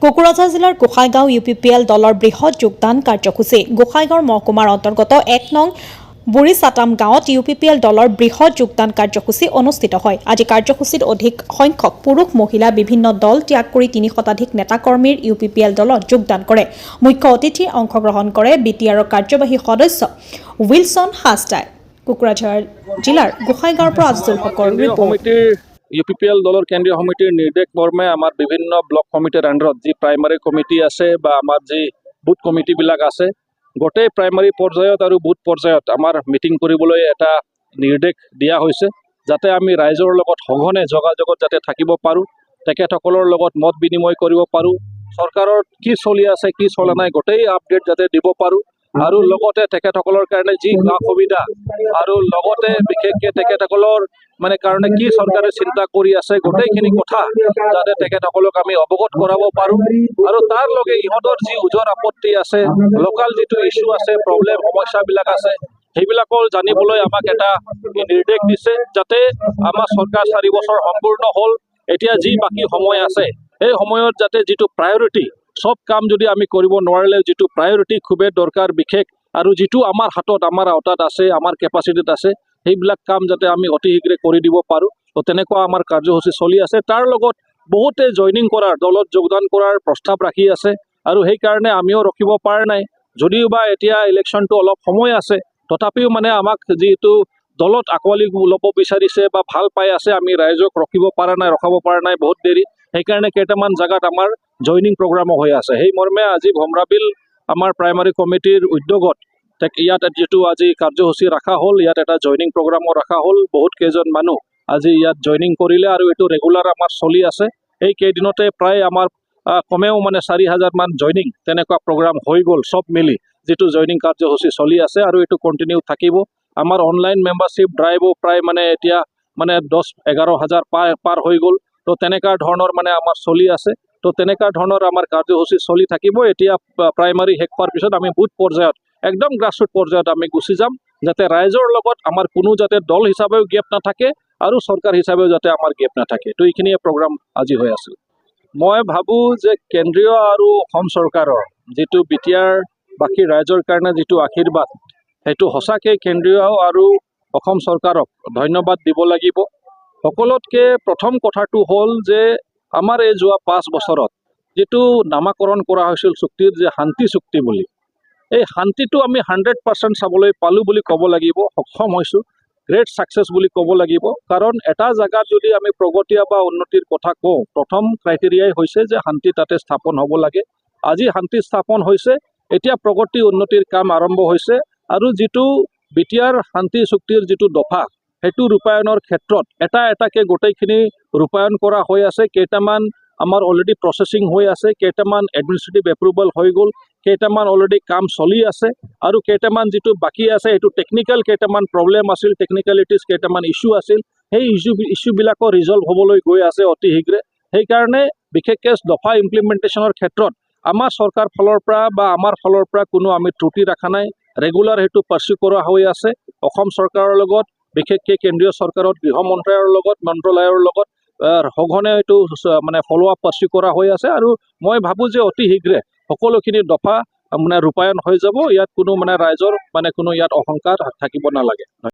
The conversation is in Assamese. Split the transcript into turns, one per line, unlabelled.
কোকৰাঝাৰ জিলাৰ গোসাইগাঁও UPPL দলৰ বৃহৎ যোগদান কাৰ্যসূচী। গোসাইগাঁও মহকুমাৰ অন্তৰ্গত ১ নং বুঢ়ীচাটাম গাঁৱত UPPL দলৰ বৃহৎ যোগদান কাৰ্যসূচী অনুষ্ঠিত হয়। আজি কাৰ্যসূচীত অধিক সংখ্যক পুৰুষ মহিলা বিভিন্ন দল ত্যাগ কৰি ৩০ শতাধিক নেতাকৰ্মীৰ UPPL দলত যোগদান কৰে। মুখ্য অতিথি অংশগ্ৰহণ কৰে BTRৰ কাৰ্যবাহী সদস্য উইলছন হাছদাই। কোকৰাঝাৰ জিলাৰ গোসাইগাঁৱৰ পৰা আব্দুল হকৰ ৰিপৰ্ট।
UPPL দলৰ কেন্দ্ৰীয় সমিতিৰ নিৰ্দেশ মৰ্মে আমাৰ বিভিন্ন ব্লক কমিটিৰ আণ্ডাৰত যি প্ৰাইমাৰী কমিটি আছে বা আমাৰ যি বুথ কমিটিবিলাক আছে, গোটেই প্ৰাইমাৰী পৰ্যায়ত আৰু বুথ পৰ্যায়ত আমাৰ মিটিং কৰিবলৈ এটা নিৰ্দেশ দিয়া হৈছে, যাতে আমি ৰাইজৰ লগত সঘনে যোগাযোগত যাতে থাকিব পাৰোঁ, তেখেতসকলৰ লগত মত বিনিময় কৰিব পাৰোঁ, চৰকাৰৰ কি চলি আছে কি চলা নাই গোটেই আপডেট যাতে দিব পাৰোঁ, আৰু লগতে তেখেতসকলৰ কাৰণে যি সুবিধা আৰু লগতে বিশেষকৈ তেখেতসকলৰ কাৰণে কি চৰকাৰে চিন্তা কৰি আছে গোটেইখিনি কথা যাতে তেখেতসকলক আমি অৱগত কৰাব পাৰোঁ, আৰু তাৰ লগে ইহঁতৰ যি ওজৰ আপত্তি আছে, লোকাল যিটো ইছ্যু আছে, প্ৰব্লেম সমস্যাবিলাক আছে, সেইবিলাকৰ জানিবলৈ আমাক এটা নিৰ্দেশ দিছে, যাতে আমাৰ চৰকাৰ 4 বছৰ সম্পূৰ্ণ হ'ল, এতিয়া যি বাকী সময় আছে সেই সময়ত যাতে যিটো প্ৰায়ৰিটি সব কাম যদি আমি কৰিব নোৱাৰিলে যিটো প্ৰায়ৰিটি খুবেই দৰকাৰ বিশেষ, আৰু যিটো আমাৰ হাতত আমাৰ আওতাত আছে, আমাৰ কেপাচিটিত আছে, সেইবিলাক কাম যাতে আমি অতি শীঘ্ৰে কৰি দিব পাৰোঁ। তো তেনেকুৱা আমাৰ কাৰ্যসূচী চলি আছে। তাৰ লগত বহুতে জইনিং কৰাৰ, দলত যোগদান কৰাৰ প্ৰস্তাৱ ৰাখি আছে, আৰু সেইকাৰণে আমিও ৰখিব পৰা নাই। যদিও বা এতিয়া ইলেকশ্যনটো অলপ সময় আছে, তথাপিও আমাক যিহেতু দলত আঁকোৱালি ল'ব বিচাৰিছে বা ভাল পাই আছে, আমি ৰাইজক ৰখাব পৰা নাই বহুত দেৰি। সেইকাৰণে কেইটামান জেগাত আমাৰ জইনিং প্ৰগ্ৰামো হৈ আছে। সেই মৰ্মে আজি ভমৰাবিল আমাৰ প্ৰাইমাৰী কমিটিৰ উদ্যোগত ইয়াত যিটো আজি কাৰ্যসূচী ৰখা হ'ল, ইয়াত এটা জইনিং প্ৰগ্ৰামো ৰখা হ'ল। বহুত কেইজন মানুহ আজি ইয়াত জইনিং কৰিলে, আৰু এইটো ৰেগুলাৰ আমাৰ চলি আছে। এই কেইদিনতে প্ৰায় আমাৰ কমেও 4,000 মান জইনিং তেনেকুৱা প্ৰগ্ৰাম হৈ গ'ল, চব মিলি যিটো জইনিং কাৰ্যসূচী চলি আছে, আৰু এইটো কণ্টিনিউ থাকিব। আমাৰ অনলাইন মেম্বাৰশ্বিপ ড্ৰাইভো প্ৰায় এতিয়া 10-11 হাজাৰ পাৰ হৈ গ'ল। তো তেনেকুৱা ধৰণৰ আমাৰ চলি আছে। তো তেনেকুৱা ধৰণৰ আমাৰ কাৰ্যসূচী চলি থাকিব। এতিয়া প্ৰাইমাৰী শেষ হোৱাৰ পিছত আমি বুথ পৰ্যায়ত একদম গ্ৰাছৰুট পৰ্যায়ত আমি গুচি যাম, যাতে ৰাইজৰ লগত আমাৰ কোনো যাতে দল হিচাপেও গেপ নাথাকে আৰু চৰকাৰ হিচাপেও যাতে আমাৰ গেপ নাথাকে। তো এইখিনিয়ে প্ৰগ্ৰাম আজি হৈ আছিল। মই ভাবোঁ যে কেন্দ্ৰীয় আৰু অসম চৰকাৰৰ যিটো BTR বাকী ৰাইজৰ কাৰণে যিটো আশীৰ্বাদ, সেইটো সঁচাকৈ কেন্দ্ৰীয় আৰু অসম চৰকাৰক ধন্যবাদ দিব লাগিব। সকলোতকৈ প্ৰথম কথাটো হ'ল যে আমাৰ এই যোৱা 5 বছৰত যিটো নামাকৰণ কৰা হৈছিল চুক্তিৰ, যে শান্তি চুক্তি বুলি, এই শান্তিটো আমি 100% চাবলৈ পালোঁ বুলি ক'ব লাগিব, সক্ষম হৈছোঁ। গ্ৰেট ছাকচেছ বুলি ক'ব লাগিব। কাৰণ এটা জেগাত যদি আমি প্ৰগতি বা উন্নতিৰ কথা কওঁ, প্ৰথম ক্ৰাইটেৰিয়াই হৈছে যে শান্তি তাতে স্থাপন হ'ব লাগে। আজি শান্তি স্থাপন হৈছে, এতিয়া প্ৰগতি উন্নতিৰ কাম আৰম্ভ হৈছে, আৰু যিটো BTR শান্তি চুক্তিৰ যিটো দফা, সেইটো ৰূপায়ণৰ ক্ষেত্ৰত এটাকৈ গোটেইখিনি ৰূপায়ণ কৰা হৈ আছে। কেইটামান আমাৰ অলৰেডি প্ৰচেছিং হৈ আছে, কেইটামান এডমিনিষ্ট্ৰেটিভ এপ্ৰুভেল হৈ গ'ল, কেইটামান অলৰেডি কাম চলি আছে, আৰু কেইটামান যিটো বাকী আছে সেইটো টেকনিকেল কেইটামান প্ৰব্লেম আছিল, টেকনিকেলিটিজ কেইটামান ইছ্যু আছিল, সেই ইছ্যুবিলাকো ৰিজল্ভ হ'বলৈ গৈ আছে অতি শীঘ্ৰে। সেইকাৰণে বিশেষকৈ দফা ইমপ্লিমেণ্টেশ্যনৰ ক্ষেত্ৰত আমাৰ চৰকাৰ ফালৰ পৰা বা আমাৰ ফালৰ পৰা কোনো আমি ত্ৰুটি ৰখা নাই। ৰেগুলাৰ সেইটো পাৰ্চু কৰা হৈ আছে। অসম চৰকাৰৰ লগত, বিশেষকৈ কেন্দ্ৰীয় চৰকাৰত গৃহ মন্ত্ৰালয়ৰ লগত সঘনে এইটো ফ'ল' আপ পাৰ্চু কৰা হৈ আছে, আৰু মই ভাবোঁ যে অতি শীঘ্ৰে সকলোখিনি দফা ৰূপায়ণ হৈ যাব। ইয়াত কোনো ৰাইজৰ কোনো ইয়াত অহংকাৰ থাকিব নালাগে।